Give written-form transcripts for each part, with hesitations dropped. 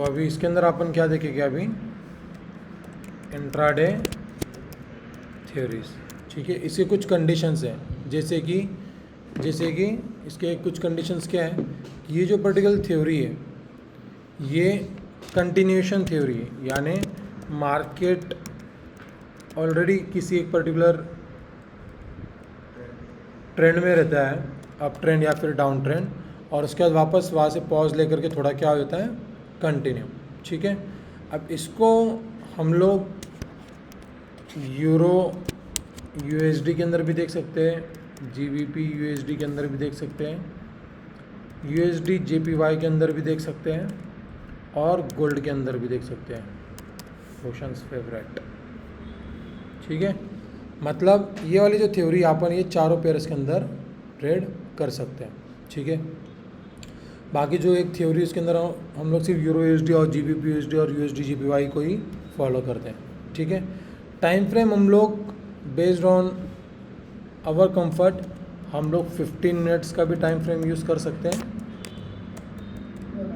अभी इसके अंदर अपन क्या देखेंगे, अभी इंट्राडे थ्योरीज, ठीक है। इसके कुछ कंडीशंस हैं, जैसे कि इसके कुछ कंडीशंस क्या है कि ये जो पर्टिकुलर थ्योरी है ये कंटिन्यूएशन थ्योरी है, यानी मार्केट ऑलरेडी किसी एक पर्टिकुलर ट्रेंड में रहता है, अप ट्रेंड या फिर डाउन ट्रेंड, और उसके बाद वापस वहाँ से पॉज लेकर के थोड़ा क्या हो जाता है, कंटिन्यू, ठीक है। अब इसको हम लोग यूरो यूएसडी के अंदर भी देख सकते हैं, जीबीपी यूएसडी के अंदर भी देख सकते हैं, यूएसडी जेपीवाई के अंदर भी देख सकते हैं, और गोल्ड के अंदर भी देख सकते हैं, रोशंस फेवरेट, ठीक है। मतलब ये वाली जो थ्योरी अपन ये चारों पेयर्स के अंदर ट्रेड कर सकते हैं, ठीक है। बाकी जो एक थ्योरी उसके अंदर हम लोग सिर्फ यूरो यूएसडी और जीबीपी यूएसडी और यूएसडी जीपीवाई को ही फॉलो करते हैं, ठीक है। टाइम फ्रेम हम लोग बेस्ड ऑन आवर कंफर्ट हम लोग 15 मिनट्स का भी टाइम फ्रेम यूज़ कर सकते हैं,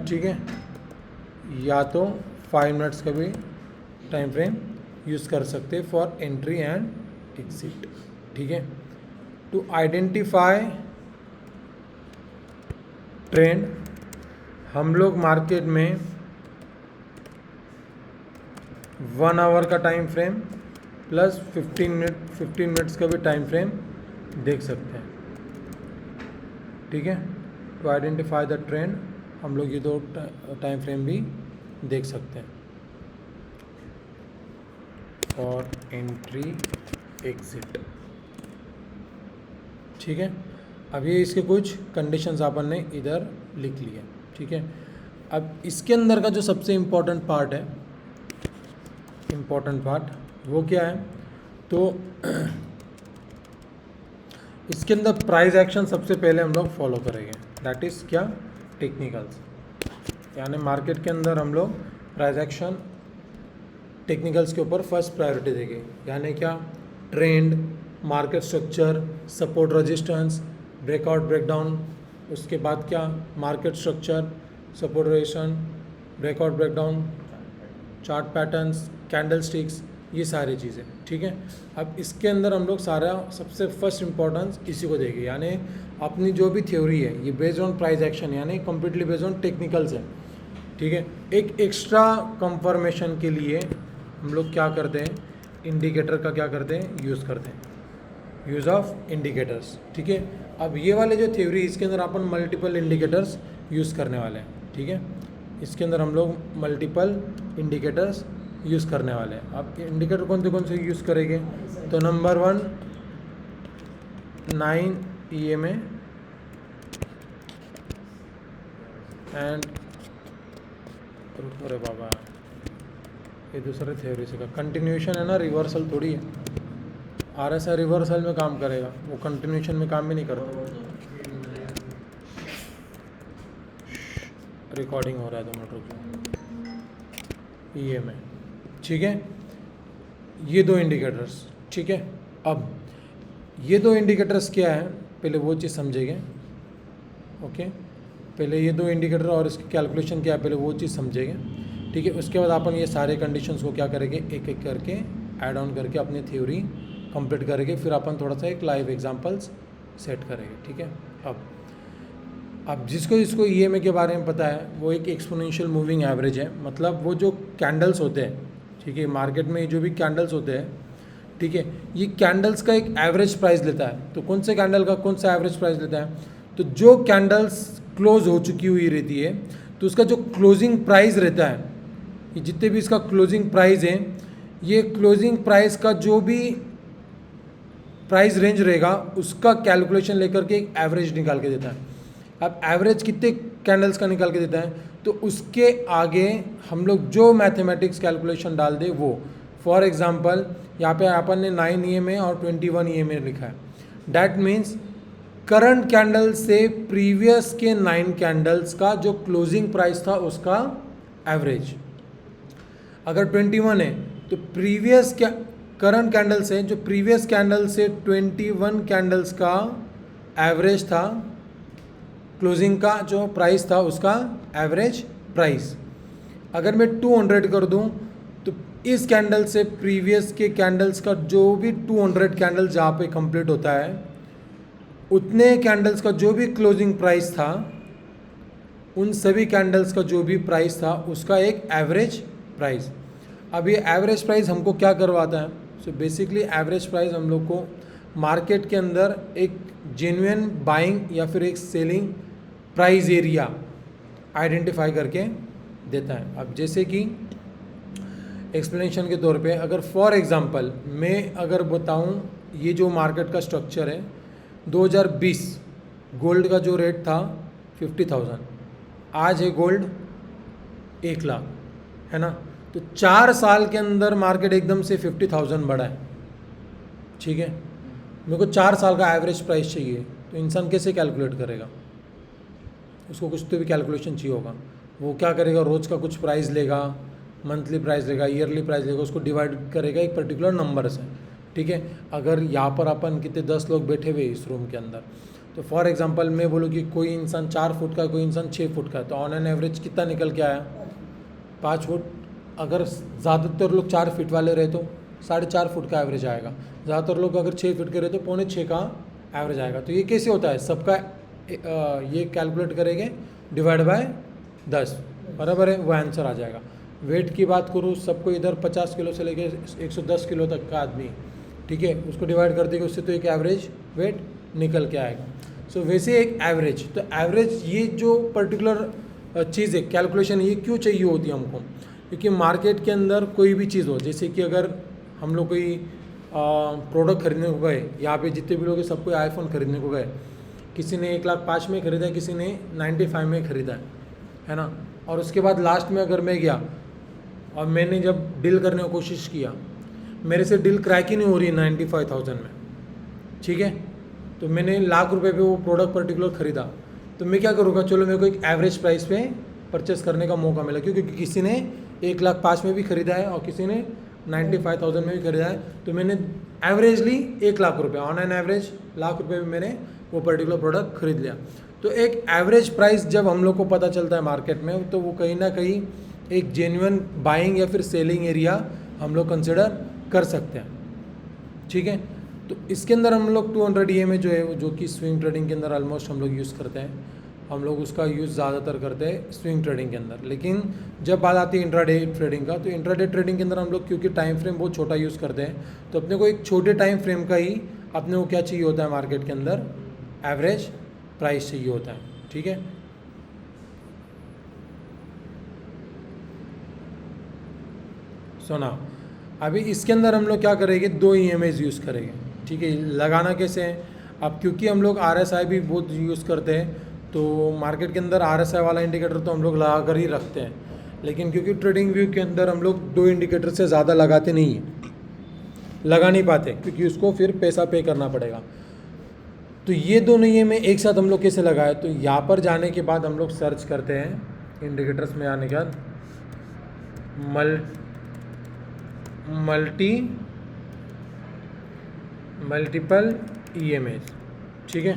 ठीक है, या तो 5 मिनट्स का भी टाइम फ्रेम यूज़ कर सकते हैं फॉर एंट्री एंड एग्जिट, ठीक है। टू आइडेंटिफाई ट्रेंड हम लोग मार्केट में 1 आवर का टाइम फ्रेम प्लस 15 मिनट्स का भी टाइम फ्रेम देख सकते हैं, ठीक है। टू आइडेंटिफाई द ट्रेंड हम लोग ये दो टाइम फ्रेम भी देख सकते हैं और एंट्री एग्जिट, ठीक है। अब ये इसके कुछ कंडीशंस अपन ने इधर लिख लिए, ठीक है। अब इसके अंदर का जो सबसे इम्पोर्टेंट पार्ट वो क्या है, तो इसके अंदर प्राइस एक्शन सबसे पहले हम लोग फॉलो करेंगे, दैट इज़ क्या, टेक्निकल्स, यानी मार्केट के अंदर हम लोग प्राइस एक्शन टेक्निकल्स के ऊपर फर्स्ट प्रायोरिटी देंगे, यानी क्या, trend, market structure, support resistance, breakout breakdown, उसके बाद क्या, market structure, support resistance, breakout breakdown, chart patterns, candle sticks, ये सारी चीज़ें, ठीक है। अब इसके अंदर हम लोग सारा सबसे फर्स्ट इम्पोर्टेंस इसी को देंगे, यानी अपनी जो भी थ्योरी है ये बेस्ड ऑन प्राइस एक्शन यानी कम्प्लीटली बेस्ड ऑन टेक्निकल्स है, ठीक है। एक एक्स्ट्रा कंफर्मेशन के लिए हम लोग क्या करते हैं, इंडिकेटर का क्या करते हैं, यूज़ करते हैं, यूज़ ऑफ इंडिकेटर्स, ठीक है। अब ये वाले जो थ्योरी इसके अंदर अपन मल्टीपल इंडिकेटर्स यूज़ करने वाले हैं, ठीक है। इसके अंदर हम लोग मल्टीपल इंडिकेटर्स यूज़ करने वाले हैं। अब इंडिकेटर कौन से यूज़ करेंगे, तो नंबर 1 9 EMA एंड अरे बाबा ये दूसरे थ्योरी से का कंटिन्यूएशन है ना, रिवर्सल थोड़ी है, RSI रिवर्सल में काम करेगा, वो कंटिन्यूएशन में काम भी नहीं करता। रिकॉर्डिंग हो रहा है तो मिनट रुको, EMA, ठीक है। ये दो इंडिकेटर्स, ठीक है। अब ये दो इंडिकेटर्स क्या है, पहले वो चीज़ समझेंगे, ओके। पहले ये दो इंडिकेटर और इसकी कैलकुलेशन क्या है, पहले वो चीज़ समझेंगे, ठीक है। उसके बाद अपन ये सारे कंडीशंस को क्या करेंगे, एक एक करके ऐड ऑन करके अपनी थ्योरी कंप्लीट करेंगे, फिर अपन थोड़ा सा एक लाइव एग्जांपल्स सेट करेंगे, ठीक है। अब जिसको EMA के बारे में पता है वो एक एक्सपोनेंशियल मूविंग एवरेज है, मतलब वो जो कैंडल्स होते हैं, ठीक है, मार्केट में जो भी कैंडल्स होते हैं, ठीक है, ये कैंडल्स का एक एवरेज प्राइस लेता है। तो कौन से कैंडल का कौन सा एवरेज प्राइस लेता है, तो जो कैंडल्स क्लोज हो चुकी हुई रहती है तो उसका जो क्लोजिंग प्राइस रहता है, ये जितने भी इसका क्लोजिंग प्राइस है, ये क्लोजिंग प्राइस का जो भी प्राइस रेंज रहेगा उसका कैलकुलेशन लेकर के एक एवरेज निकाल के देता है। अब एवरेज कितने कैंडल्स का निकाल के देता है, तो उसके आगे हम लोग जो मैथमेटिक्स कैलकुलेशन डाल दे वो, फॉर एग्जांपल यहाँ पे अपन ने 9 EMA और 21 EMA लिखा है, डैट मीन्स करंट कैंडल से प्रीवियस के 9 कैंडल्स का जो क्लोजिंग प्राइस था उसका एवरेज। अगर 21 है तो प्रीवियस करंट कैंडल से जो प्रीवियस कैंडल से 21 कैंडल्स का एवरेज था, क्लोजिंग का जो प्राइस था उसका एवरेज प्राइस। अगर मैं 200 कर दूं तो इस कैंडल से प्रीवियस के कैंडल्स का जो भी 200 कैंडल जहाँ पे कंप्लीट होता है उतने कैंडल्स का जो भी क्लोजिंग प्राइस था, उन सभी कैंडल्स का जो भी प्राइस था उसका एक एवरेज प्राइस। अब ये एवरेज प्राइस हमको क्या करवाता है? सो बेसिकली एवरेज प्राइस हम लोग को मार्केट के अंदर एक जेन्युइन बाइंग या फिर एक सेलिंग प्राइस एरिया आइडेंटिफाई करके देता है। अब जैसे कि एक्सप्लेनेशन के तौर पे अगर फॉर एग्जांपल मैं अगर बताऊं, ये जो मार्केट का स्ट्रक्चर है 2020 गोल्ड का जो रेट था 50,000, आज है गोल्ड 1 लाख, है ना। तो 4 साल के अंदर मार्केट एकदम से 50,000 बढ़ा है, ठीक है। मेरे को 4 साल का एवरेज प्राइस चाहिए, तो इंसान कैसे कैलकुलेट करेगा? उसको कुछ तो भी कैलकुलेशन चाहिए होगा। वो क्या करेगा? रोज़ का कुछ प्राइस लेगा, मंथली प्राइस लेगा, ईयरली प्राइस लेगा, उसको डिवाइड करेगा एक पर्टिकुलर नंबर से, ठीक है। अगर यहाँ पर अपन कितने 10 लोग बैठे हुए इस रूम के अंदर, तो फॉर एग्जांपल मैं बोलूँ कि कोई इंसान 4 फुट का, कोई इंसान 6 फुट का है, तो ऑन एन एवरेज कितना निकल के आया? 5 फुट। अगर ज़्यादातर लोग 4 फीट वाले रहे तो 4.5 फुट का एवरेज आएगा। ज़्यादातर लोग अगर 6 फीट के रहे तो 6.25 का एवरेज आएगा। तो ये कैसे होता है? सबका ये कैलकुलेट करेंगे डिवाइड बाय 10, बराबर है, वो आंसर आ जाएगा। वेट की बात करूँ, सबको इधर 50 किलो से लेके 110 किलो तक का आदमी, ठीक है, उसको डिवाइड कर देंगे, उससे तो एक एवरेज वेट निकल के आएगा। सो वैसे एक एवरेज, तो एवरेज ये जो पर्टिकुलर चीज़ है, कैलकुलेशन, ये क्यों चाहिए होती है हमको? क्योंकि मार्केट के अंदर कोई भी चीज़ हो, जैसे कि अगर हम लोग कोई प्रोडक्ट खरीदने को गए, यहाँ पे जितने भी लोग हैं सबको आईफोन खरीदने को गए, किसी ने 1,05,000 में खरीदा है, किसी ने 95 में खरीदा है ना। और उसके बाद लास्ट में अगर मैं गया और मैंने जब डील करने की कोशिश किया, मेरे से डील क्रैक ही नहीं हो रही 95,000 में, ठीक है, तो मैंने ₹1,00,000 पे वो प्रोडक्ट पर्टिकुलर ख़रीदा, तो मैं क्या करूँगा? चलो मेरे को एक एवरेज प्राइस पे परचेस करने का मौका मिला, क्योंकि किसी ने 1,05,000 में भी ख़रीदा है और किसी ने 95,000 में भी खरीदा है, तो मैंने एवरेजली ₹1,00,000 ऑन एन एवरेज ₹1,00,000 में मैंने वो पर्टिकुलर प्रोडक्ट खरीद लिया। तो एक एवरेज प्राइस जब हम लोग को पता चलता है मार्केट में, तो वो कहीं ना कहीं एक जेन्युइन बाइंग या फिर सेलिंग एरिया हम लोग कंसिडर कर सकते हैं, ठीक है। तो इसके अंदर हम लोग 200 EMA जो है, जो कि स्विंग ट्रेडिंग के अंदर ऑलमोस्ट हम लोग यूज़ करते हैं, हम लोग उसका यूज़ ज़्यादातर करते हैं स्विंग ट्रेडिंग के अंदर। लेकिन जब बात आती है इंट्राडे ट्रेडिंग का, तो इंट्राडे ट्रेडिंग के अंदर हम लोग क्योंकि टाइम फ्रेम बहुत छोटा यूज़ करते हैं, तो अपने को एक छोटे टाइम फ्रेम का ही अपने को क्या चाहिए होता है मार्केट के अंदर? एवरेज प्राइस चाहिए होता है, ठीक है। सुना, अभी इसके अंदर हम लोग क्या करेंगे? 2 EMAs यूज़ करेंगे, ठीक है। लगाना कैसे है? अब क्योंकि हम लोग RSI भी बहुत यूज़ करते हैं, तो मार्केट के अंदर RSI वाला इंडिकेटर तो हम लोग लगा कर ही रखते हैं, लेकिन क्योंकि ट्रेडिंग व्यू के अंदर हम लोग 2 इंडिकेटर से ज़्यादा लगाते नहीं हैं, लगा नहीं पाते, क्योंकि उसको फिर पैसा पे करना पड़ेगा। तो ये दोनों EMA एक साथ हम लोग कैसे लगाए? तो यहाँ पर जाने के बाद हम लोग सर्च करते हैं, इंडिकेटर्स में आने के बाद मल्टीपल EMAs, ठीक है।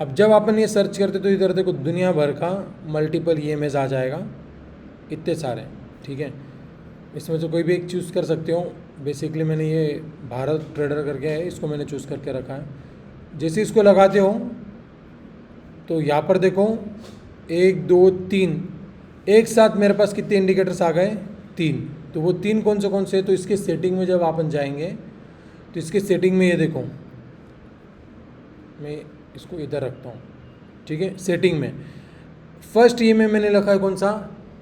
अब जब अपन ये सर्च करते तो इधर देखो दुनिया भर का मल्टीपल EMAs आ जाएगा, इतने सारे, ठीक है। इसमें से कोई भी एक चूज़ कर सकते हो। बेसिकली मैंने ये भारत ट्रेडर करके है, इसको मैंने चूज़ करके रखा है। जैसे इसको लगाते हो तो यहाँ पर देखो 1 2 3 एक साथ मेरे पास कितने इंडिकेटर्स आ गए? 3। तो वो 3 कौन से? तो इसके सेटिंग में जब अपन जाएंगे तो इसके सेटिंग में ये देखो, मैं इसको इधर रखता हूँ, ठीक है। सेटिंग में फर्स्ट EMA मैंने रखा है कौन सा?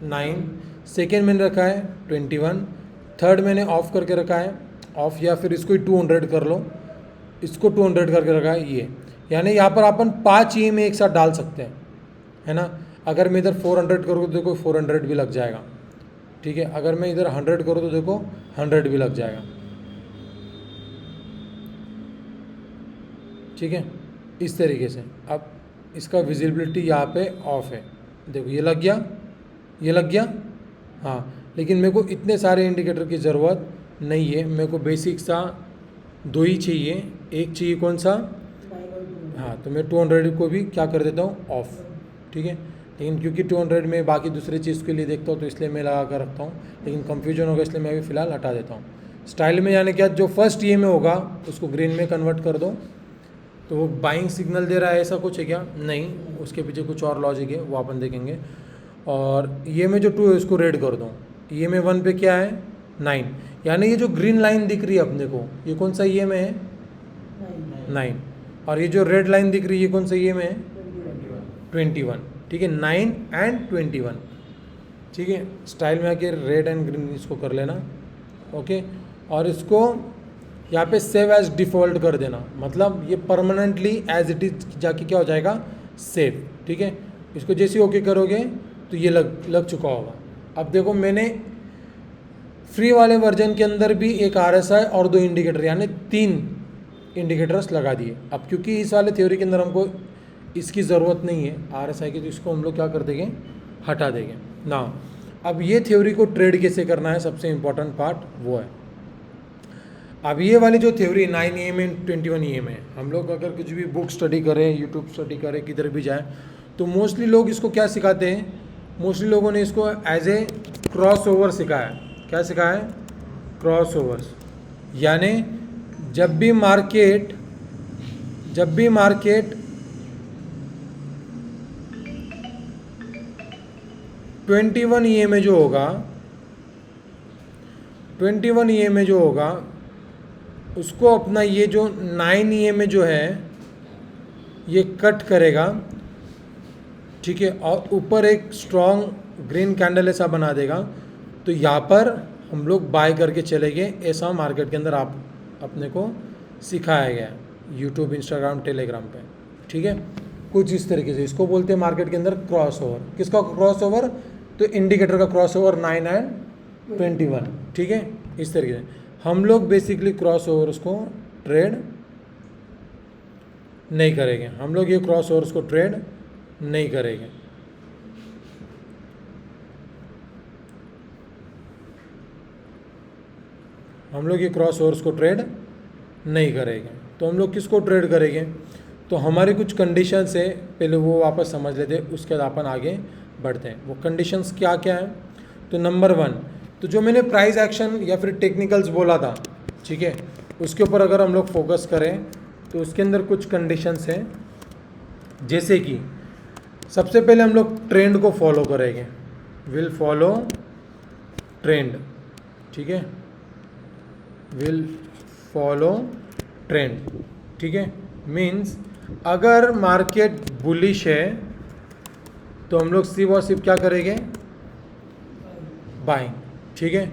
9, सेकेंड मैंने रखा है 21, थर्ड मैंने ऑफ करके रखा है ऑफ, या फिर इसको 200 कर लो, इसको 200 करके रखा है ये। यानी यहाँ पर अपन 5 EMA एक साथ डाल सकते हैं, है ना। अगर मैं इधर 400 करूँ तो देखो 400 भी लग जाएगा, ठीक है। अगर मैं इधर 100 करूँ तो देखो 100 भी लग जाएगा, ठीक है, इस तरीके से। अब इसका विजिबिलिटी यहाँ पे ऑफ है, देखो ये लग गया, ये लग गया, हाँ। लेकिन मेरे को इतने सारे इंडिकेटर की ज़रूरत नहीं है, मेरे को बेसिक सा 2 ही चाहिए। एक चाहिए कौन सा? हाँ, तो मैं 200 को भी क्या कर देता हूँ? ऑफ, ठीक है। लेकिन क्योंकि 200 में बाकी दूसरी चीज़ के लिए देखता हूँ तो इसलिए मैं लगा कर रखता हूँ, लेकिन कन्फ्यूजन होगा इसलिए मैं अभी फ़िलहाल हटा देता हूँ। स्टाइल में जाने के बाद जो फर्स्ट EMA होगा उसको ग्रीन में कन्वर्ट कर दो, तो वो बाइंग सिग्नल दे रहा है, ऐसा कुछ है क्या? नहीं, उसके पीछे कुछ और लॉजिक है, वो अपन देखेंगे। और EMA जो 2 है उसको रेड कर दो। EMA 1 पे क्या है? 9, यानी ये जो ग्रीन लाइन दिख रही है अपने को, ये कौन सा EMA है? 9। और ये जो रेड लाइन दिख रही है ये कौन सा EMA है? 21। ठीक है, 9 एंड 21। ठीक है, स्टाइल में आके रेड एंड ग्रीन इसको कर लेना। ओके, और इसको यहाँ पे सेव एज डिफ़ॉल्ट कर देना, मतलब ये परमानेंटली एज इट इज जाके क्या हो जाएगा? सेव। ठीक है, इसको जैसे ओके करोगे तो ये लग चुका होगा। अब देखो मैंने फ्री वाले वर्जन के अंदर भी एक RSI और 2 इंडिकेटर यानी 3 इंडिकेटर्स लगा दिए। अब क्योंकि इस वाले थ्योरी के अंदर हमको इसकी ज़रूरत नहीं है RSI की, तो इसको हम लोग क्या कर देंगे? हटा देंगे ना। अब ये थ्योरी को ट्रेड कैसे करना है, सबसे इम्पोर्टेंट पार्ट वो है। अब ये वाली जो थ्योरी 9 EMA 21 EMA है, हम लोग अगर कुछ भी बुक स्टडी करें, यूट्यूब स्टडी करें, किधर भी जाएं, तो मोस्टली लोग इसको क्या सिखाते हैं? मोस्टली लोगों ने इसको एज ए क्रॉस ओवर सिखाया। क्या सिखाया है? Cross overs. यानी जब भी मार्केट 21 EMA जो होगा, 21 EMA जो होगा उसको अपना ये जो 9 EMA जो है ये कट करेगा। ठीक है, और ऊपर एक स्ट्रॉन्ग ग्रीन कैंडल ऐसा बना देगा, तो यहाँ पर हम लोग बाय करके चले गए। ऐसा मार्केट के अंदर आप अपने को सिखाया गया यूट्यूब, इंस्टाग्राम, टेलीग्राम पे। ठीक है, कुछ इस तरीके से इसको बोलते हैं मार्केट के अंदर क्रॉस ओवर। किसका क्रॉस ओवर? तो इंडिकेटर का क्रॉस ओवर 9 एंड 21। ठीक है, इस तरीके से हम लोग बेसिकली क्रॉस ओवर्स को ट्रेड नहीं करेंगे। हम लोग ये क्रॉस ओवर्स को ट्रेड नहीं करेंगे। हम लोग ये क्रॉस ओवर्स को ट्रेड नहीं करेंगे। तो हम लोग किसको ट्रेड करेंगे? तो हमारी कुछ कंडीशंस है, पहले वो वापस समझ लेते हैं, उसके बाद अपन आगे बढ़ते हैं। वो कंडीशंस क्या क्या है? तो नंबर 1, तो जो मैंने प्राइस एक्शन या फिर टेक्निकल्स बोला था, ठीक है, उसके ऊपर अगर हम लोग फोकस करें तो उसके अंदर कुछ कंडीशंस हैं। जैसे कि सबसे पहले हम लोग ट्रेंड को फॉलो करेंगे, विल फॉलो ट्रेंड। ठीक है, विल फॉलो ट्रेंड। ठीक है, मीन्स अगर मार्केट बुलिश है तो हम लोग सिर्फ और सिर्फ क्या करेंगे? बाइंग। ठीक है,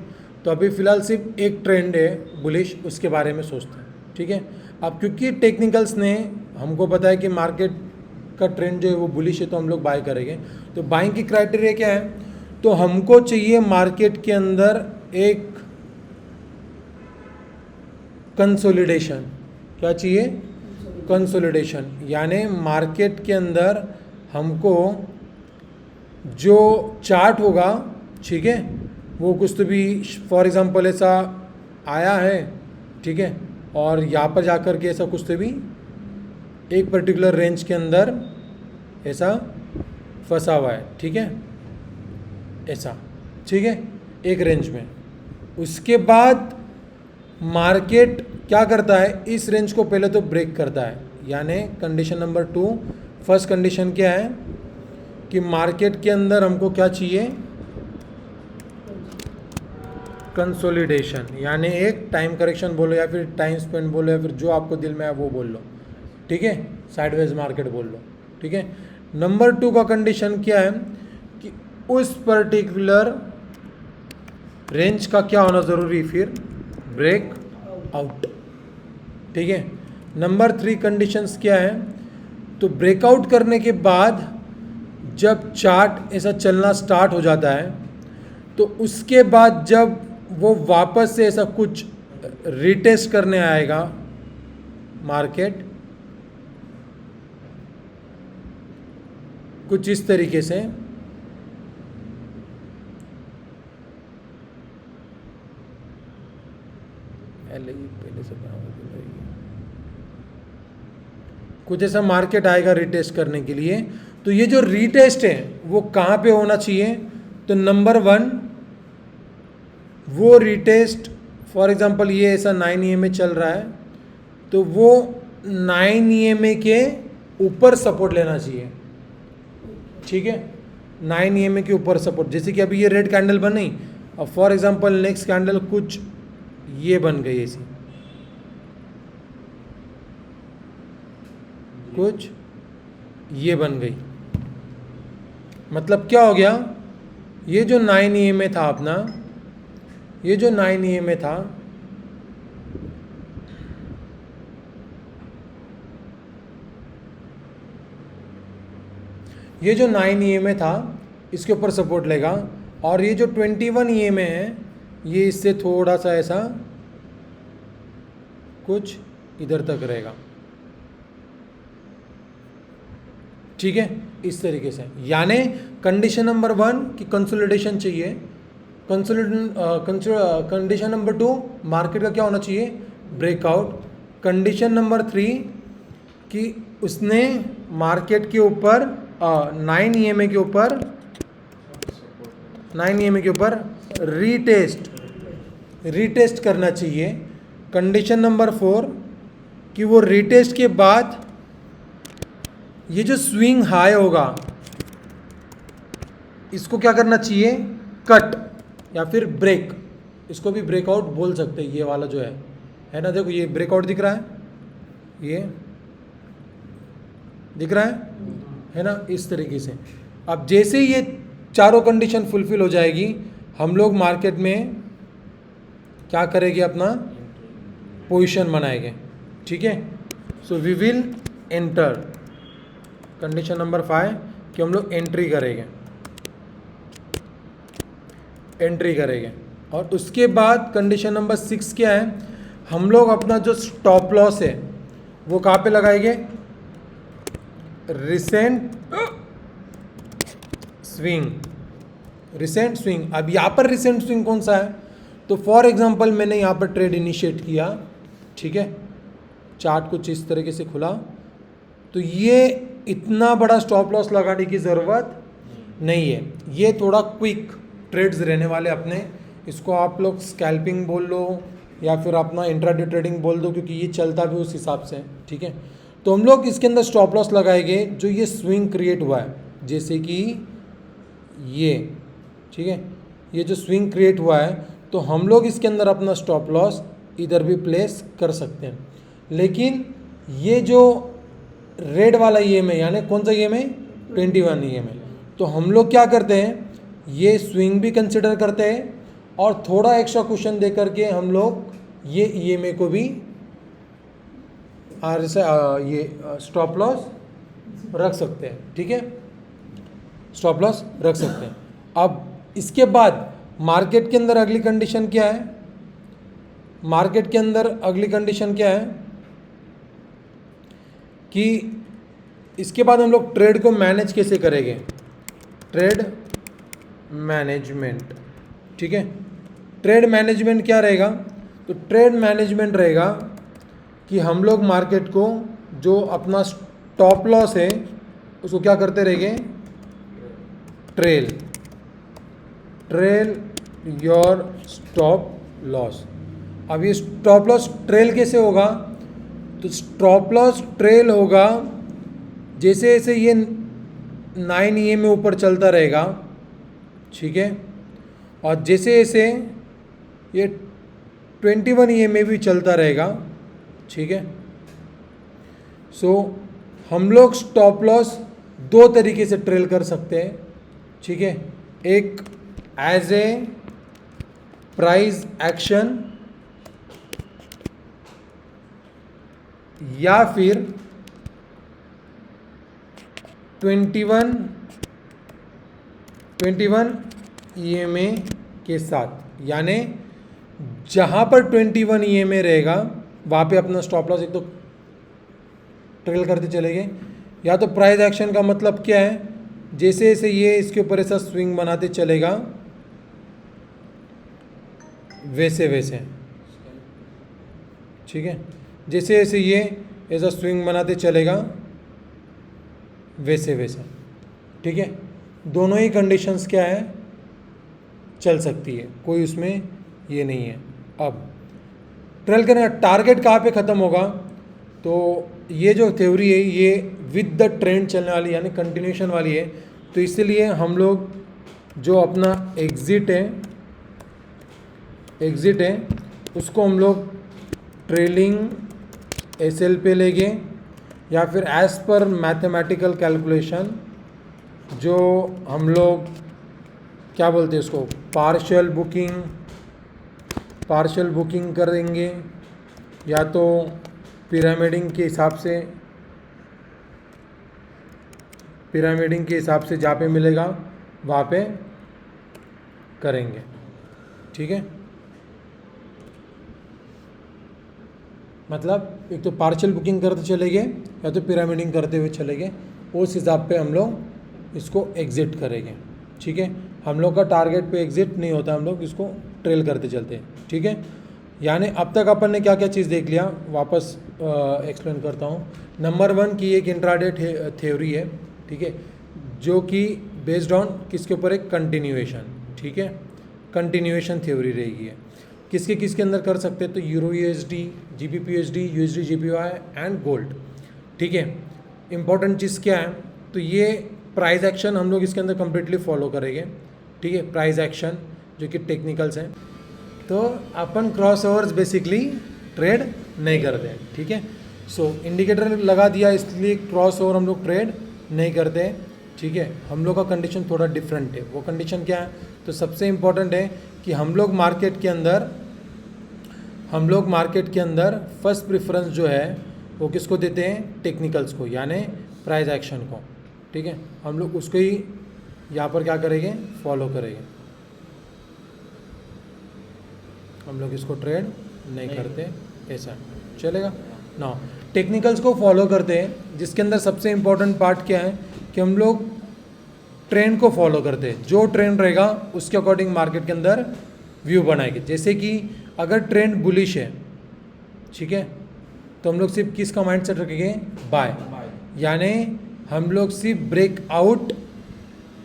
तो अभी फ़िलहाल सिर्फ एक ट्रेंड है बुलिश, उसके बारे में सोचते हैं। ठीक है, अब क्योंकि टेक्निकल्स ने हमको बताया कि मार्केट का ट्रेंड जो है वो बुलिश है, तो हम लोग बाय करेंगे। तो बाइंग की क्राइटेरिया क्या है? तो हमको चाहिए मार्केट के अंदर एक कंसोलिडेशन। क्या चाहिए? कंसोलिडेशन। यानी मार्केट के अंदर हमको जो चार्ट होगा, ठीक है, वो कुछ तो भी फॉर एग्जांपल ऐसा आया है, ठीक है, और यहाँ पर जाकर के ऐसा कुछ तो भी एक पर्टिकुलर रेंज के अंदर ऐसा फंसा हुआ है। ठीक है, ऐसा, ठीक है, एक रेंज में। उसके बाद मार्केट क्या करता है? इस रेंज को पहले तो ब्रेक करता है। यानी कंडीशन नंबर 2, फर्स्ट कंडीशन क्या है कि मार्केट के अंदर हमको क्या चाहिए? कंसोलिडेशन। यानी एक टाइम करेक्शन बोलो या फिर टाइम स्पेंड बोलो या फिर जो आपको दिल में है वो बोल लो। ठीक है, साइडवेज मार्केट बोल लो। ठीक है, नंबर 2 का कंडीशन क्या है कि उस पर्टिकुलर रेंज का क्या होना ज़रूरी? फिर ब्रेक आउट। ठीक है, नंबर 3 कंडीशंस क्या है? तो ब्रेकआउट करने के बाद जब चार्ट ऐसा चलना स्टार्ट हो जाता है, तो उसके बाद जब वो वापस से ऐसा कुछ रिटेस्ट करने आएगा मार्केट, कुछ इस तरीके से, पहले से कुछ ऐसा मार्केट आएगा रीटेस्ट करने के लिए, तो ये जो रीटेस्ट है वो कहाँ पे होना चाहिए? तो नंबर 1 वो रीटेस्ट, फॉर एग्जांपल ये ऐसा 9 EMA चल रहा है, तो वो 9 EMA के ऊपर सपोर्ट लेना चाहिए, ठीक है, 9 EMA के ऊपर सपोर्ट। जैसे कि अभी ये रेड कैंडल बनी, अब फॉर एग्जांपल नेक्स्ट कैंडल कुछ ये बन गई, ऐसी कुछ ये बन गई, मतलब क्या हो गया? ये जो 9 EMA था अपना, ये जो 9 EMA था, ये जो 9 EMA था इसके ऊपर सपोर्ट लेगा, और ये जो 21 EMA है ये इससे थोड़ा सा ऐसा कुछ इधर तक रहेगा, ठीक है, इस तरीके से। यानी कंडीशन नंबर 1 की कंसोलिडेशन चाहिए, कंडीशन नंबर 2 मार्केट का क्या होना चाहिए? ब्रेकआउट। कंडीशन नंबर 3 कि उसने मार्केट के ऊपर 9 EMA के ऊपर, 9 EMA के ऊपर रीटेस्ट करना चाहिए। कंडीशन नंबर 4 कि वो रीटेस्ट के बाद ये जो स्विंग हाई होगा इसको क्या करना चाहिए? कट या फिर ब्रेक, इसको भी ब्रेकआउट बोल सकते हैं। ये वाला जो है ना, देखो ये ब्रेकआउट दिख रहा है, ये दिख रहा है ना, इस तरीके से। अब जैसे ये चारों कंडीशन फुलफिल हो जाएगी, हम लोग मार्केट में क्या करेंगे? अपना पोजीशन बनाएंगे, ठीक है। So we will enter, condition number 5 कि हम लोग एंट्री करेंगे। और उसके बाद कंडीशन नंबर 6 क्या है? हम लोग अपना जो स्टॉप लॉस है वो कहाँ पे लगाएंगे? Recent swing. अब यहाँ पर रिसेंट स्विंग कौन सा है? तो फॉर एग्जांपल मैंने यहाँ पर ट्रेड इनिशिएट किया, ठीक है, चार्ट कुछ इस तरीके से खुला, तो ये इतना बड़ा स्टॉप लॉस लगाने की ज़रूरत नहीं है। ये थोड़ा क्विक ट्रेड्स रहने वाले अपने, इसको आप लोग स्कैल्पिंग बोल लो या फिर अपना इंट्राडे ट्रेडिंग बोल दो, क्योंकि ये चलता भी उस हिसाब से, ठीक है। तो हम लोग इसके अंदर स्टॉप लॉस लगाएंगे जो ये स्विंग क्रिएट हुआ है, जैसे कि ये, ठीक है, ये जो स्विंग क्रिएट हुआ है, तो हम लोग इसके अंदर अपना स्टॉप लॉस इधर भी प्लेस कर सकते हैं। लेकिन ये जो रेड वाला EMA, यानी कौन सा EMA? 21 EMA, तो हम लोग क्या करते हैं? ये स्विंग भी कंसिडर करते हैं और थोड़ा एक्स्ट्रा क्वेश्चन दे करके हम लोग ये EMA को भी ये स्टॉप लॉस रख सकते हैं, ठीक है, स्टॉप लॉस रख सकते हैं। अब इसके बाद मार्केट के अंदर अगली कंडीशन क्या है? मार्केट के अंदर अगली कंडीशन क्या है कि इसके बाद हम लोग ट्रेड को मैनेज कैसे करेंगे? ट्रेड मैनेजमेंट, ठीक है। ट्रेड मैनेजमेंट क्या रहेगा? तो ट्रेड मैनेजमेंट रहेगा कि हम लोग मार्केट को जो अपना स्टॉप लॉस है उसको क्या करते रहेंगे? Trail your stop loss. अब ये स्टॉप लॉस ट्रेल कैसे होगा? तो स्टॉप लॉस ट्रेल होगा जैसे जैसे ये 9 EMA ऊपर चलता रहेगा, ठीक है, और जैसे जैसे ये 21 EMA भी चलता रहेगा, ठीक है। सो हम लोग स्टॉप लॉस 2 तरीके से ट्रेल कर सकते हैं, ठीक है। एक एज ए प्राइस एक्शन या फिर 21 EMA के साथ, यानी जहाँ पर 21 EMA रहेगा वहाँ पे अपना स्टॉप लॉस एक तो ट्रेल करते चलेंगे, या तो प्राइस एक्शन का मतलब क्या है? जैसे जैसे ये इसके ऊपर ऐसा स्विंग बनाते चलेगा वैसे वैसे, ठीक है, जैसे जैसे ये ऐसा स्विंग बनाते चलेगा वैसे वैसा, ठीक है। दोनों ही कंडीशंस क्या है, चल सकती है, कोई उसमें ये नहीं है। अब ट्रेल करने का टारगेट कहाँ पे ख़त्म होगा, तो ये जो थ्योरी है ये विद द ट्रेंड चलने वाली यानी कंटिन्यूशन वाली है। तो इसीलिए हम लोग जो अपना एग्ज़िट है उसको हम लोग ट्रेलिंग एसएल पे लेंगे, या फिर एज पर मैथमेटिकल कैलकुलेशन जो हम लोग क्या बोलते हैं उसको पार्शियल बुकिंग करेंगे, या तो पिरामिडिंग के हिसाब से जहाँ पे मिलेगा वहाँ पे करेंगे, ठीक है। मतलब एक तो पार्शियल बुकिंग करते चले गए या तो पिरामिडिंग करते हुए चले गए, उस हिसाब पे हम लोग इसको एग्ज़िट करेंगे, ठीक है। हम लोग का टारगेट पे एग्ज़िट नहीं होता, हम लोग इसको ट्रेल करते चलते हैं, ठीक है। यानी अब तक अपन ने क्या क्या चीज़ देख लिया, वापस एक्सप्लेन करता हूँ। नंबर 1 की एक इंट्राडे थ्योरी है, ठीक है, जो कि बेस्ड ऑन किसके ऊपर, एक कंटिन्यूएशन, ठीक है, कंटिन्यूएशन थ्योरी रहेगी है। किसके अंदर कर सकते हैं, तो euro USD, GBP USD, USD JPY and gold, ठीक है। इंपॉर्टेंट चीज़ क्या है, तो ये प्राइस एक्शन हम लोग इसके अंदर कम्प्लीटली फॉलो करेंगे, ठीक है। प्राइस एक्शन जो कि टेक्निकल्स हैं, तो अपन क्रॉस ओवर्स बेसिकली ट्रेड नहीं करते हैं, ठीक है। सो इंडिकेटर लगा दिया, इसलिए क्रॉस ओवर हम लोग ट्रेड नहीं करते हैं, ठीक है। हम लोग का कंडीशन थोड़ा डिफरेंट है। वो कंडीशन क्या है, तो सबसे इम्पॉर्टेंट है कि हम लोग मार्केट के अंदर फर्स्ट प्रेफरेंस जो है वो किसको देते हैं, टेक्निकल्स को, यानी प्राइस एक्शन को, ठीक है। हम लोग उसको ही यहाँ पर क्या करेंगे, फॉलो करेंगे। हम लोग इसको ट्रेड नहीं करते, ऐसा चलेगा ना। टेक्निकल्स को फॉलो करते हैं, जिसके अंदर सबसे इम्पोर्टेंट पार्ट क्या है कि हम लोग ट्रेंड को फॉलो करते हैं। जो ट्रेंड रहेगा उसके अकॉर्डिंग मार्केट के अंदर व्यू बनाएंगे। जैसे कि अगर ट्रेंड बुलिश है, ठीक है, तो हम लोग सिर्फ किसका माइंड सेट रखेंगे, बाय, यानी हम लोग सिर्फ ब्रेकआउट,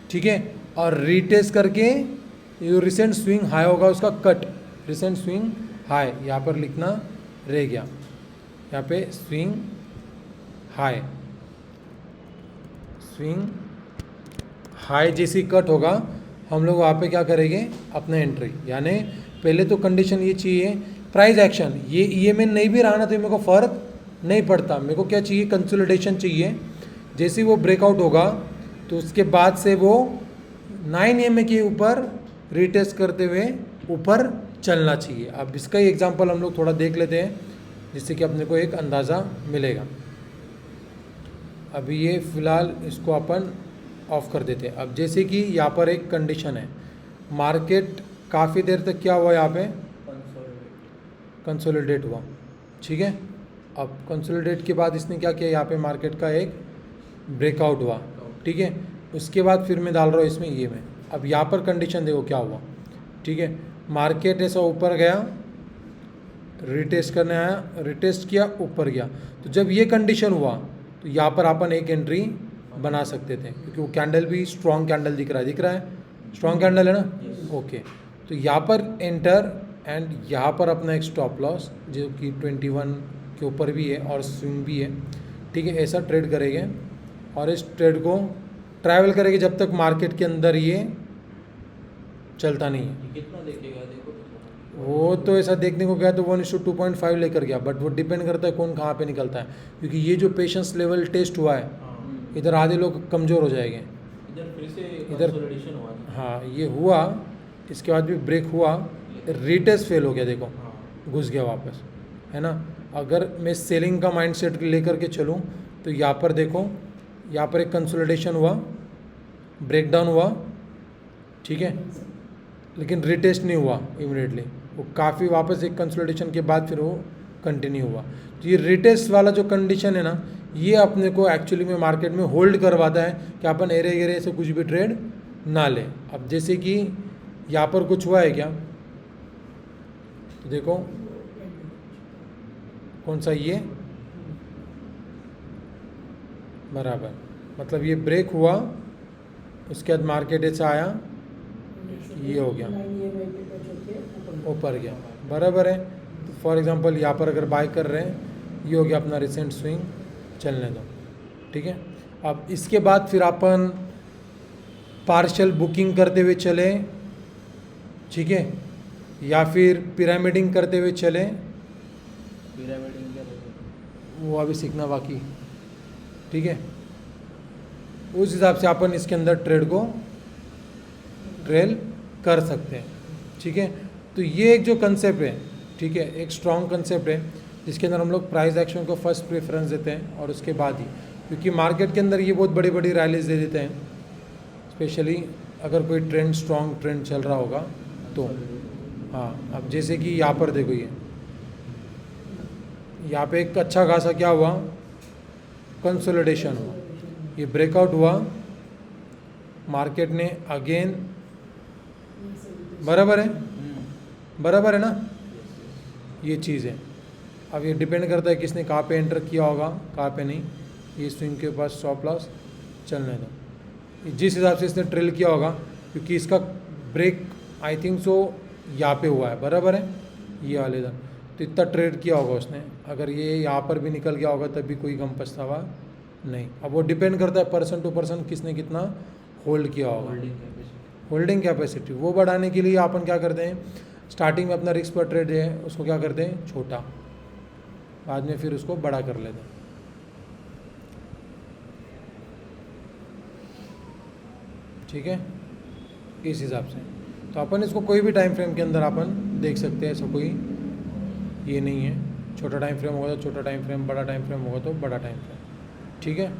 ठीक है, और रीटेस्ट करके जो रिसेंट स्विंग हाई होगा उसका कट, रिसेंट स्विंग हाई यहाँ पर लिखना रह गया, यहाँ पे स्विंग हाई जैसी कट होगा, हम लोग वहाँ पे क्या करेंगे, अपना एंट्री। यानी पहले तो कंडीशन ये चाहिए प्राइस एक्शन, ये में नहीं भी रहा ना तो मेरे को फ़र्क नहीं पड़ता, मेरे को क्या चाहिए, कंसोलिडेशन चाहिए। जैसे वो ब्रेकआउट होगा तो उसके बाद से वो 9 EMA के ऊपर रीटेस्ट करते हुए ऊपर चलना चाहिए। अब इसका ही एग्जांपल हम लोग थोड़ा देख लेते हैं, जिससे कि अपने को एक अंदाज़ा मिलेगा। अभी ये फ़िलहाल इसको अपन ऑफ कर देते हैं। अब जैसे कि यहाँ पर एक कंडीशन है, मार्केट काफ़ी देर तक क्या हुआ, यहाँ पे कंसोलिडेट हुआ, ठीक है। अब कंसोलिडेट के बाद इसने क्या किया, यहाँ पे मार्केट का एक ब्रेकआउट हुआ, ठीक है। उसके बाद फिर मैं डाल रहा हूँ इसमें ये में। अब यहाँ पर कंडीशन देखो क्या हुआ, ठीक है। मार्केट ऐसा ऊपर गया, रिटेस्ट करने आया, रिटेस्ट किया, ऊपर गया, तो जब ये कंडीशन हुआ तो यहाँ पर अपन एक एंट्री बना सकते थे, क्योंकि वो कैंडल भी स्ट्रॉन्ग कैंडल दिख रहा है, स्ट्रॉन्ग कैंडल है ना, ओके। तो यहाँ पर एंटर एंड यहाँ पर अपना एक स्टॉप लॉस जो कि 21 के ऊपर भी है और स्विंग भी है, ठीक है। ऐसा ट्रेड करेंगे और इस ट्रेड को ट्रैवल करेंगे जब तक मार्केट के अंदर ये चलता नहीं है। कितना देखेगा, देखो वो तो ऐसा देखने को गया तो 1:2.5 लेकर गया, बट वो डिपेंड करता है कौन कहाँ पे निकलता है, क्योंकि ये जो पेशेंस लेवल टेस्ट हुआ है, इधर आधे लोग कमज़ोर हो जाएंगे, इधर फिर से इधर कंसोलिडेशन हुआ था। हाँ ये हुआ, इसके बाद भी ब्रेक हुआ, रीटेस्ट फेल हो गया, देखो घुस गया वापस, है ना। अगर मैं सेलिंग का माइंडसेट लेकर के चलूँ तो यहाँ पर देखो, यहाँ पर एक कंसोलिडेशन हुआ, ब्रेकडाउन हुआ, ठीक है, लेकिन रिटेस्ट नहीं हुआ इमीडिएटली, वो काफ़ी वापस एक कंसोलिडेशन के बाद फिर वो कंटिन्यू हुआ। तो ये रिटेस्ट वाला जो कंडीशन है ना, ये अपने को एक्चुअली में मार्केट में होल्ड करवाता है कि अपन एरे गेरे से कुछ भी ट्रेड ना ले। अब जैसे कि यहाँ पर कुछ हुआ है क्या, तो देखो कौन सा, ये बराबर मतलब ये ब्रेक हुआ, उसके बाद मार्केट ऐसा आया, ये हो गया, ऊपर गया, बराबर है। तो फॉर एग्जांपल यहाँ पर अगर बाय कर रहे हैं, ये हो गया अपना रिसेंट स्विंग, चलने दो, ठीक है। अब इसके बाद फिर अपन पार्शियल बुकिंग करते हुए चले, ठीक है, या फिर पिरामिडिंग करते हुए चले, पिरामिडिंग क्या रहता वो अभी सीखना बाकी, ठीक है। उस हिसाब से अपन इसके अंदर ट्रेड को ट्रेल कर सकते हैं, ठीक है। तो ये एक जो कंसेप्ट है, ठीक है, एक स्ट्रॉन्ग कंसेप्ट है जिसके अंदर हम लोग प्राइस एक्शन को फर्स्ट प्रेफरेंस देते हैं और उसके बाद ही, क्योंकि मार्केट के अंदर ये बहुत बड़ी बड़ी रैलीज दे देते हैं, स्पेशली अगर कोई ट्रेंड स्ट्रॉन्ग ट्रेंड चल रहा होगा तो। हाँ, अब जैसे कि यहाँ पर देखो, ये यहाँ पे एक अच्छा खासा क्या हुआ, कंसोलिडेशन हुआ, ये ब्रेकआउट हुआ, मार्केट ने अगेन, बराबर है, बराबर है ना, ये चीज़ है। अब ये डिपेंड करता है किसने कहाँ पे एंटर किया होगा, कहाँ पे नहीं। ये स्विंग के पास स्टॉप लॉस चलने दो, जिस हिसाब से इसने ट्रेल किया होगा, क्योंकि इसका ब्रेक आई थिंक सो यहाँ पे हुआ है, बराबर है, ये वाले इधर, तो इतना ट्रेड किया होगा उसने। अगर ये यहाँ पर भी निकल गया होगा तब भी कोई गम पछतावा नहीं। अब वो डिपेंड करता है पर्सन टू पर्सन किसने कितना होल्ड किया होगा। होल्डिंग कैपेसिटी वो बढ़ाने के लिए अपन क्या करते हैं, स्टार्टिंग में अपना रिस्क पर ट्रेड है उसको क्या करते हैं, छोटा, बाद में फिर उसको बड़ा कर लेते हैं, ठीक है, इस हिसाब से। तो अपन इसको कोई भी टाइम फ्रेम के अंदर अपन देख सकते हैं, ऐसा कोई ये नहीं है। छोटा टाइम फ्रेम होगा तो छोटा टाइम फ्रेम, बड़ा टाइम फ्रेम होगा तो बड़ा टाइम फ्रेम, ठीक है।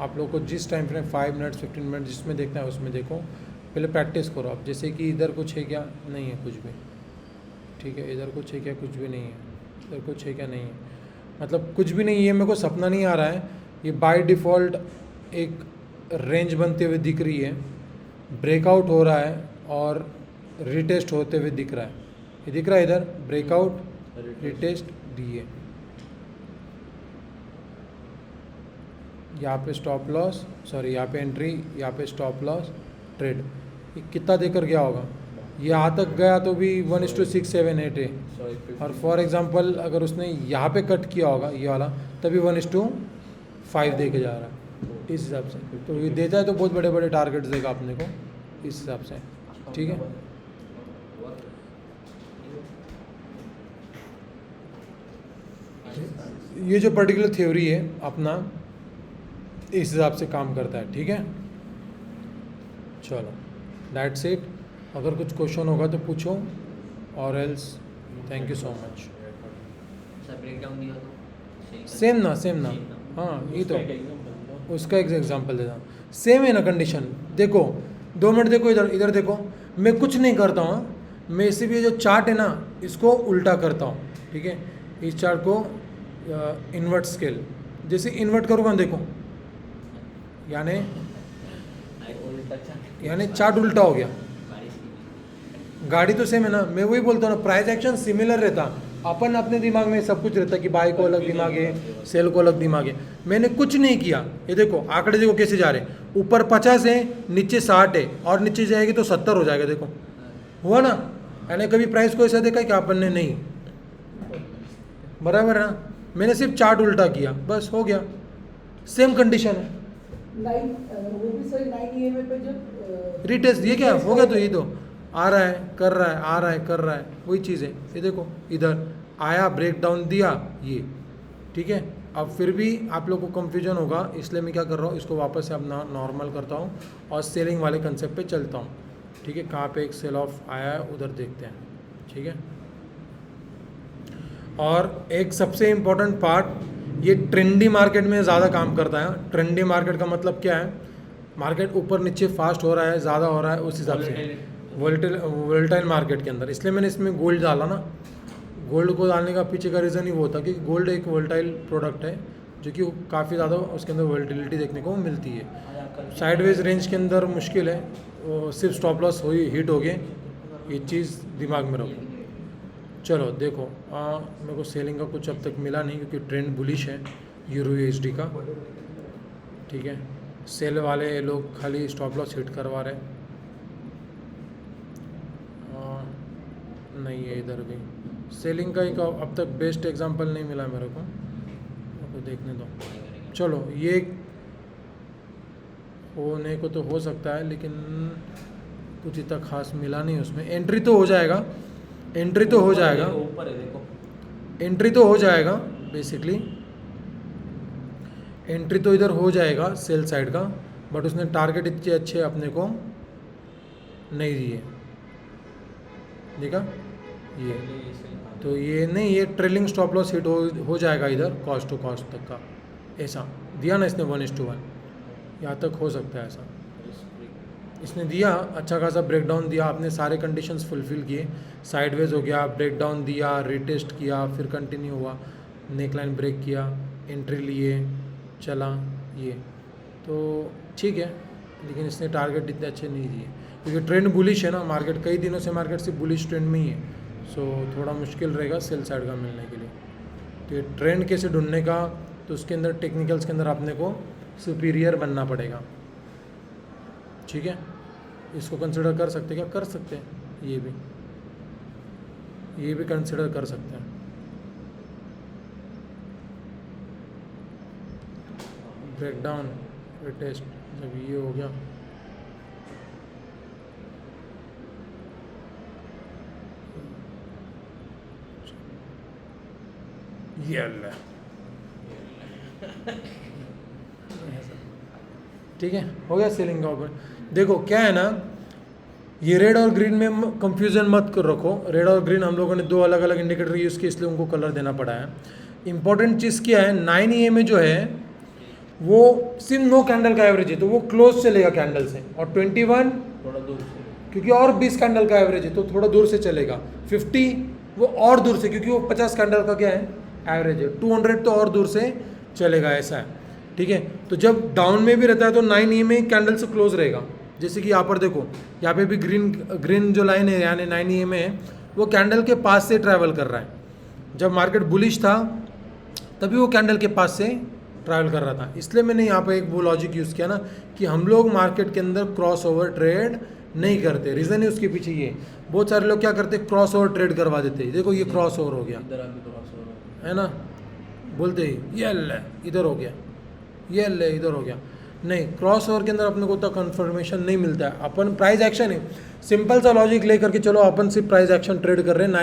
आप लोग को जिस टाइम फ्रेम 5 मिनट्स 15 मिनट जिसमें देखना है उसमें देखो, पहले प्रैक्टिस करो। अब जैसे कि इधर कुछ है क्या, नहीं है कुछ भी, ठीक है, इधर कुछ है क्या, कुछ भी नहीं है, इधर कुछ है क्या, नहीं है, मतलब कुछ भी नहीं है। मेरे को सपना नहीं आ रहा है, ये बाय डिफ़ॉल्ट एक रेंज बनते हुए दिख रही है, ब्रेकआउट हो रहा है और रिटेस्ट होते हुए दिख रहा है, ये दिख रहा है इधर, ब्रेकआउट रिटेस्ट दिए, यहाँ पे स्टॉप लॉस, सॉरी यहाँ पे एंट्री, यहाँ पे स्टॉप लॉस, ट्रेड। ये कितना देकर गया होगा, ये यहाँ तक गया तो भी 1:6 7 8 है, और फॉर एग्जांपल अगर उसने यहाँ पे कट किया होगा ये वाला, तभी 1:5 दे के जा रहा है इस हिसाब से। तो ये देता है तो बहुत बड़े बड़े टारगेट्स देगा अपने को इस हिसाब से, ठीक है। ये जो पर्टिकुलर थ्योरी है अपना इस हिसाब से काम करता है, ठीक है। चलो दैट्स इट। अगर कुछ क्वेश्चन होगा तो पूछो, और else thank you so much. Sir breakdown दिया तो सेम ना, हाँ ये तो उसका एक एग्जांपल देता हूँ, सेम है ना कंडीशन। देखो 2 मिनट देखो, इधर देखो, मैं कुछ नहीं करता हूँ, मैं सिर्फ ये जो चार्ट है ना इसको उल्टा करता हूँ, ठीक है। इस चार्ट को इन्वर्ट स्केल जैसे इन्वर्ट करूँगा, देखो यानी चार्ट उल्टा हो गया। गाड़ी तो सेम है ना, मैं वही बोलता हूँ ना, प्राइस एक्शन सिमिलर रहता, अपन अपने दिमाग में सब कुछ रहता कि बाय को अलग दिमाग है, सेल को अलग दिमाग है। मैंने कुछ नहीं किया, ये देखो आंकड़े देखो कैसे जा रहे हैं, ऊपर 50 है, नीचे 60 है, और नीचे जाएगी तो 70 हो जाएगा, देखो हुआ ना। यानी कभी प्राइस को ऐसा देखा कि अपन ने नहीं, बराबर है ना, मैंने सिर्फ चार्ट उल्टा किया, बस हो गया, सेम कंडीशन है। वो भी सही 9 EMA पे जो रिटेस्ट ये क्या हो गया, तो ये तो आ रहा है कर रहा है, आ रहा है कर रहा है, वही चीज़ है। ये देखो इधर आया, ब्रेक डाउन दिया ये, ठीक है। अब फिर भी आप लोग को कंफ्यूजन होगा, इसलिए मैं क्या कर रहा हूँ, इसको वापस से अपना नॉर्मल करता हूँ और सेलिंग वाले कंसेप्ट पे चलता हूँ, ठीक है। कहाँ पे एक सेल ऑफ आया है उधर देखते हैं, ठीक है। और एक सबसे इम्पोर्टेंट पार्ट, ये ट्रेंडी मार्केट में ज़्यादा काम करता है। ट्रेंडी मार्केट का मतलब क्या है, मार्केट ऊपर नीचे फास्ट हो रहा है, ज़्यादा हो रहा है, उस हिसाब से वोलेटाइल मार्केट के अंदर। इसलिए मैंने इसमें गोल्ड डाला ना, गोल्ड को डालने का पीछे का रीज़न ही वो था कि गोल्ड एक वोलेटाइल प्रोडक्ट है जो कि काफ़ी ज़्यादा उसके अंदर वोलेटिलिटी देखने को मिलती है। साइडवेज रेंज के अंदर मुश्किल है, वो सिर्फ स्टॉप लॉस हिट हो गए, ये चीज़ दिमाग में रखो। चलो देखो, मेरे को सेलिंग का कुछ अब तक मिला नहीं क्योंकि ट्रेंड बुलिश है यूरो USD का, ठीक है। सेल वाले लोग खाली स्टॉप लॉस हिट करवा रहे हैं। नहीं है इधर भी सेलिंग का एक अब तक बेस्ट एग्जांपल नहीं मिला मेरे को देखने दो। चलो ये होने को तो हो सकता है लेकिन कुछ इतना खास मिला नहीं उसमें। एंट्री तो हो जाएगा, एंट्री तो हो जाएगा, ऊपर है देखो, एंट्री तो हो जाएगा बेसिकली, एंट्री तो इधर हो जाएगा सेल साइड का, बट उसने टारगेट इतने अच्छे अपने को नहीं दिए। देखा ये, तो ये नहीं, ये ट्रेलिंग स्टॉप लॉस हिट हो जाएगा इधर कॉस्ट टू कॉस्ट तक का, ऐसा दिया ना इसने 1:1, यहाँ तक हो सकता है ऐसा। इसने दिया अच्छा खासा ब्रेकडाउन दिया, आपने सारे कंडीशंस फुलफिल किए, साइडवेज हो गया, ब्रेकडाउन दिया, रिटेस्ट किया, फिर कंटिन्यू हुआ, नेकलाइन ब्रेक किया, एंट्री लिए, चला ये, तो ठीक है। लेकिन इसने टारगेट इतने अच्छे नहीं दिए क्योंकि ट्रेंड बुलिश है ना, मार्केट कई दिनों से मार्केट सिर्फ बुलिश ट्रेंड में ही है, सो थोड़ा मुश्किल रहेगा सेल साइड का मिलने के लिए। तो ये ट्रेंड कैसे ढूंढने का, तो उसके अंदर टेक्निकल्स के अंदर अपने को सुपीरियर बनना पड़ेगा, ठीक है। इसको कंसिडर कर सकते, क्या कर सकते हैं, ये भी कंसिडर कर सकते हैं। ब्रेकडाउन टेस्ट जब ये हो गया, ये अल्लाह, ठीक है, हो गया सेलिंग का ऊपर। देखो क्या है ना, ये रेड और ग्रीन में कंफ्यूजन मत कर रखो। रेड और ग्रीन हम लोगों ने दो अलग अलग इंडिकेटर यूज़ किए, इसलिए उनको कलर देना पड़ा है। इंपॉर्टेंट चीज़ क्या है, 9 EMA जो है वो सिर्फ नो कैंडल का एवरेज है, तो वो क्लोज चलेगा कैंडल से, और 21 थोड़ा दूर से, क्योंकि और 20 कैंडल का एवरेज है तो थोड़ा दूर से चलेगा। 50 वो और दूर से, क्योंकि वो 50 कैंडल का क्या है एवरेज है। 200 तो और दूर से चलेगा, ऐसा है, ठीक है। तो जब डाउन में भी रहता है तो 9 EMA कैंडल से क्लोज रहेगा। जैसे कि यहाँ पर देखो, यहाँ पे भी ग्रीन जो लाइन है यानी 9 EMA है, वो कैंडल के पास से ट्रैवल कर रहा है। जब मार्केट बुलिश था तभी वो कैंडल के पास से ट्रैवल कर रहा था। इसलिए मैंने यहाँ पे एक वो लॉजिक यूज़ किया ना कि हम लोग मार्केट के अंदर क्रॉस ओवर ट्रेड नहीं करते। रीज़न है उसके पीछे ये, बहुत सारे लोग क्या करते, क्रॉस ओवर ट्रेड करवा देते हैं। देखो ये क्रॉस ओवर हो गया, इधर आके क्रॉस हो रहा है ना, बोलते ही ये अल्लाह इधर हो गया, ये अल्लाह इधर हो गया। नहीं, क्रॉस ओवर के अंदर अपने को उतना कंफर्मेशन नहीं मिलता है। अपन प्राइस एक्शन है, सिंपल सा लॉजिक लेकर के चलो, अपन सिर्फ प्राइस एक्शन ट्रेड कर रहे हैं।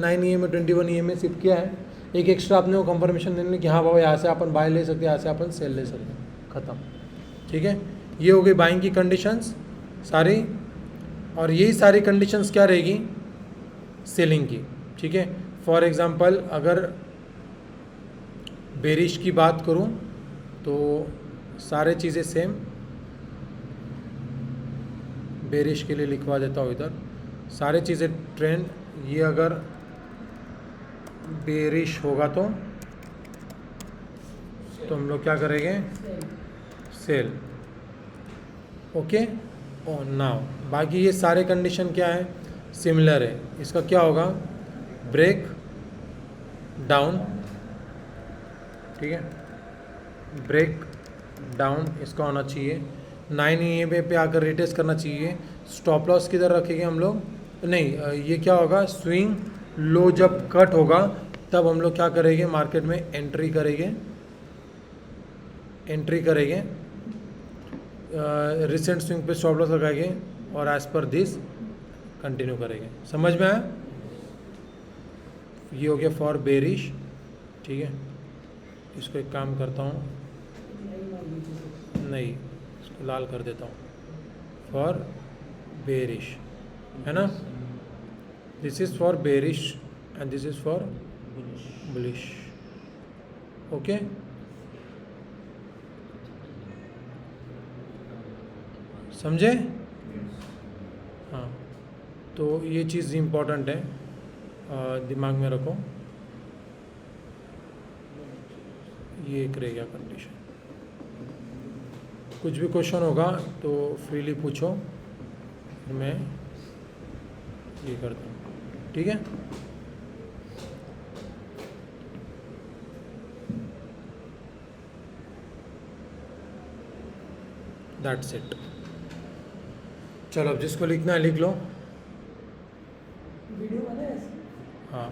9 EMA 21 EMA सिर्फ क्या है, एक एक्स्ट्रा अपने को कंफर्मेशन देने कि हाँ बाबा यहाँ से अपन बाय ले सकते हैं, यहाँ से अपन सेल ले सकते हैं, ख़त्म, ठीक है। ये हो गई बाइंग की कंडीशंस सारी, और यही सारी कंडीशंस क्या रहेगी सेलिंग की, ठीक है। फॉर एग्जांपल अगर बेरिश की बात करूं तो सारे चीज़ें सेम, बेरिश के लिए लिखवा देता हूँ इधर, सारे चीज़ें ट्रेंड। ये अगर बेरिश होगा तो हम लोग क्या करेंगे, सेल, ओके। और नाउ बाकी ये सारे कंडीशन क्या है, सिमिलर है। इसका क्या होगा, ब्रेक डाउन, ठीक है, ब्रेक डाउन इसका होना चाहिए। 9 EMA पे आकर रिटेस्ट करना चाहिए। स्टॉप लॉस किधर रखेंगे हम लोग, नहीं ये क्या होगा, स्विंग लो जब कट होगा तब हम लोग क्या करेंगे, मार्केट में एंट्री करेंगे, रिसेंट स्विंग पे स्टॉप लॉस लगाएंगे और एज पर दिस कंटिन्यू करेंगे। समझ में आया, ये हो गया फॉर बेरिश, ठीक है। इसको एक काम करता हूँ, नहीं इसको लाल कर देता हूँ, फॉर बेरिश है ना, this is for bearish and this is for bullish, okay. समझे, हाँ। तो ये चीज़ इम्पोर्टेंट है, दिमाग में रखो। ये एक रह गया कंडीशन। कुछ भी क्वेश्चन होगा तो फ्रीली पूछो, मैं ये करता हूँ, ठीक है। That's it. चलो अब जिसको लिखना है लिख लो। वीडियो बना है ऐसे? हाँ